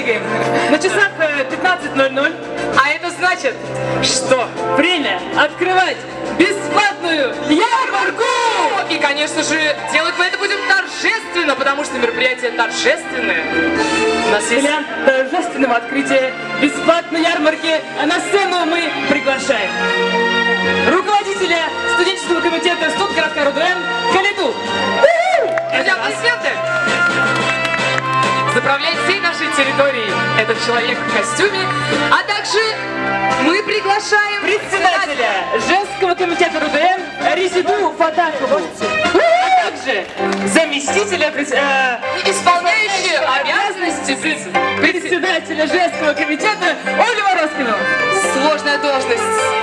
двигаем. На часах 15:00. А это значит, что Время открывать бесплатную ярмарку! И, конечно же, делать мы это будем торжественно, потому что мероприятие торжественное. У нас есть... Для торжественного открытия бесплатной ярмарки на сцену мы приглашаем руководителя студенческого комитета Студгородской РУДН Калиду. Друзья, аплодисменты! Заправляет всей нашей территорией этот человек в костюме, а также мы приглашаем Председателя женского комитета РУДН Резиду Фатахову. А также заместителя исполняющие обязанности председателя женского комитета Ольгу Морозкину. Сложная должность.